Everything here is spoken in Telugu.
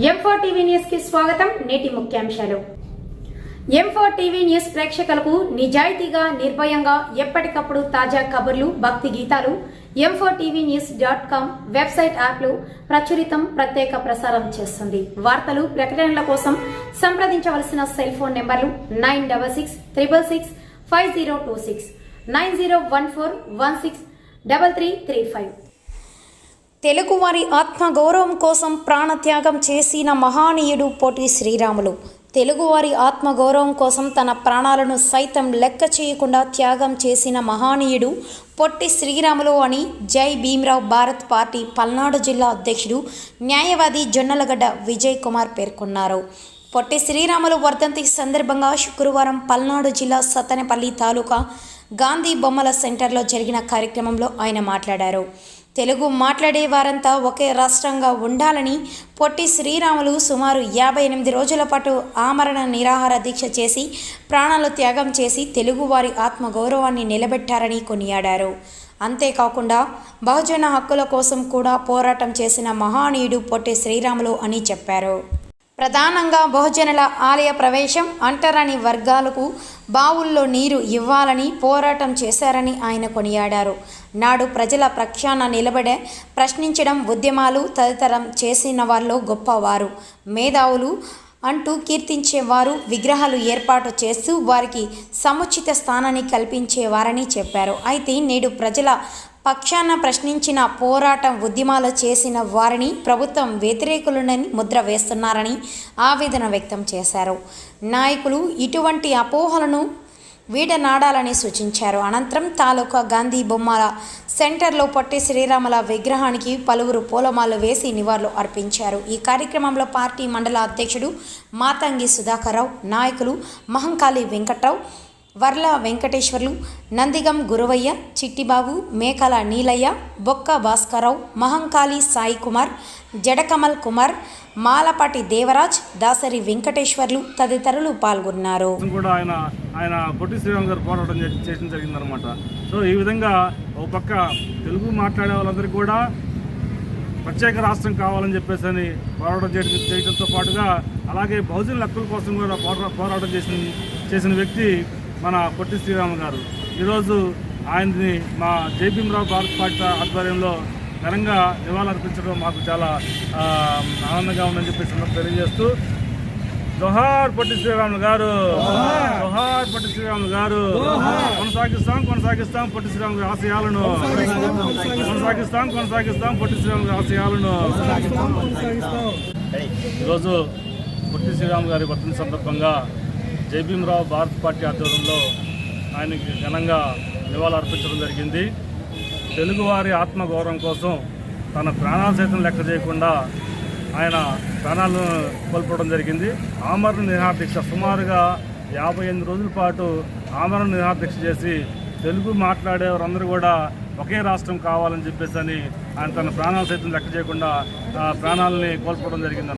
M4 టీవీ న్యూస్ కి స్వాగతం. నేటి ముఖ్యాంశాలు. M4 టీవీ న్యూస్ ప్రేక్షకులకు నిజాయితీగా, నిర్భయంగా ఎప్పటికప్పుడు తాజా కబుర్లు, భక్తి గీతాలు m4tvnews.com వెబ్సైట్ యాప్లో ప్రత్యేక ప్రసారం చేస్తుంది. వార్తలు, ప్రకటనల కోసం సంప్రదించవలసిన సెల్ ఫోన్ నెంబర్లు 9666665026 9014163335. తెలుగువారి ఆత్మగౌరవం కోసం ప్రాణత్యాగం చేసిన మహానీయుడు పొట్టి శ్రీరాములు. తెలుగువారి ఆత్మగౌరవం కోసం తన ప్రాణాలను సైతం లెక్క చేయకుండా త్యాగం చేసిన మహానీయుడు పొట్టి శ్రీరాములు అని జై భీమ్రావ్ భారత్ పార్టీ పల్నాడు జిల్లా అధ్యక్షుడు న్యాయవాది జొన్నలగడ్డ విజయ్ కుమార్ పేర్కొన్నారు. పొట్టి శ్రీరాములు వర్ధంతి సందర్భంగా శుక్రవారం పల్నాడు జిల్లా సత్తెనపల్లి తాలూకా గాంధీ బొమ్మల సెంటర్లో జరిగిన కార్యక్రమంలో ఆయన మాట్లాడారు. తెలుగు మాట్లాడే వారంతా ఒకే రాష్ట్రంగా ఉండాలని పొట్టి శ్రీరాములు సుమారు 58 రోజుల పాటు ఆమరణ నిరాహార దీక్ష చేసి ప్రాణాలు త్యాగం చేసి తెలుగువారి ఆత్మగౌరవాన్ని నిలబెట్టారని కొనియాడారు. అంతేకాకుండా బహుజన హక్కుల కోసం కూడా పోరాటం చేసిన మహానీయుడు పొట్టి శ్రీరాములు అని చెప్పారు. ప్రధానంగా బహుజనుల ఆలయ ప్రవేశం, అంటరాని వర్గాలకు బావుల్లో నీరు ఇవ్వాలని పోరాటం చేశారని ఆయన కొనియాడారు. నాడు ప్రజల పక్షాన నిలబడే ప్రశ్నించడం, ఉద్యమాలు తదితరం చేసిన వాళ్ళు గొప్పవారు, మేధావులు అంటూ కీర్తించేవారు. విగ్రహాలు ఏర్పాటు చేస్తూ వారికి సముచిత స్థానాన్ని కల్పించేవారని చెప్పారు. అయితే నేడు ప్రజల పక్షాన ప్రశ్నించిన, పోరాటం, ఉద్యమాలు చేసిన వారిని ప్రభుత్వం వ్యతిరేకులని ముద్ర వేస్తున్నారని ఆవేదన వ్యక్తం చేశారు. నాయకులు ఇటువంటి అపోహలను వీడనాడాలని సూచించారు. అనంతరం తాలూకా గాంధీ బొమ్మల సెంటర్లో పొట్టి శ్రీరాముల విగ్రహానికి పలువురు పూలమాలలు వేసి నివాళులు అర్పించారు. ఈ కార్యక్రమంలో పార్టీ మండల అధ్యక్షుడు మాతంగి సుధాకర్రావు, నాయకులు మహంకాళి వెంకట్రావు, వర్ల వెంకటేశ్వర్లు, నందిగం గురవయ్య, చిట్టిబాబు, మేకల నీలయ్య, బొక్క భాస్కరరావు, మహంకాళి సాయి కుమార్, జడకమల్ కుమార్, మాలపాటి దేవరాజ్, దాసరి వెంకటేశ్వర్లు తదితరులు పాల్గొన్నారు. ఆయన పొట్టి శ్రీరామ్ గారు పోరాటం చేయడం జరిగిందనమాట. సో ఈ విధంగా ఒక పక్క తెలుగు మాట్లాడే వాళ్ళందరికీ కూడా ప్రత్యేక రాష్ట్రం కావాలని చెప్పేసి అని పోరాటం చేయడంతో పాటుగా అలాగే బహుజన హక్కుల కోసం కూడా పోరాటం చేసిన వ్యక్తి మన పొట్టి శ్రీరామ్ గారు. ఈరోజు ఆయన్ని మా జై భీమ్రావ్ భారత్ పార్టీ ఆధ్వర్యంలో ఘనంగా నివాళులర్పించడం మాకు చాలా ఆనందంగా ఉందని చెప్పేసి తెలియజేస్తూ, జోహార్ పొట్టి శ్రీరాములు గారు, జోహార్ పొట్టి శ్రీరాములు గారు. కొనసాగిస్తాం పొట్టి శ్రీరాములు గారి ఆశయాలను, కొనసాగిస్తాం పొట్టి శ్రీరాములు గారి ఆశయాలను. ఈరోజు పొట్టి శ్రీరాములు గారి వర్ధంతి సందర్భంగా జై భీమ్రావ్ భారత్ పార్టీ ఆధ్వర్యంలో ఆయనకి ఘనంగా నివాళులు అర్పించడం జరిగింది. తెలుగువారి ఆత్మగౌరవం కోసం తన ప్రాణాలు సైతం లెక్క చేయకుండా ఆయన ప్రాణాలను కోల్పోవడం జరిగింది. ఆమరణ నిరాహార దీక్ష సుమారుగా 58 రోజుల పాటు ఆమరణ నిరాహార దీక్ష చేసి తెలుగు మాట్లాడే వారందరూ కూడా ఒకే రాష్ట్రం కావాలని చెప్పేసి అని ఆయన తన ప్రాణాలు సైతం లెక్క చేయకుండా ప్రాణాలని కోల్పోవడం జరిగింది.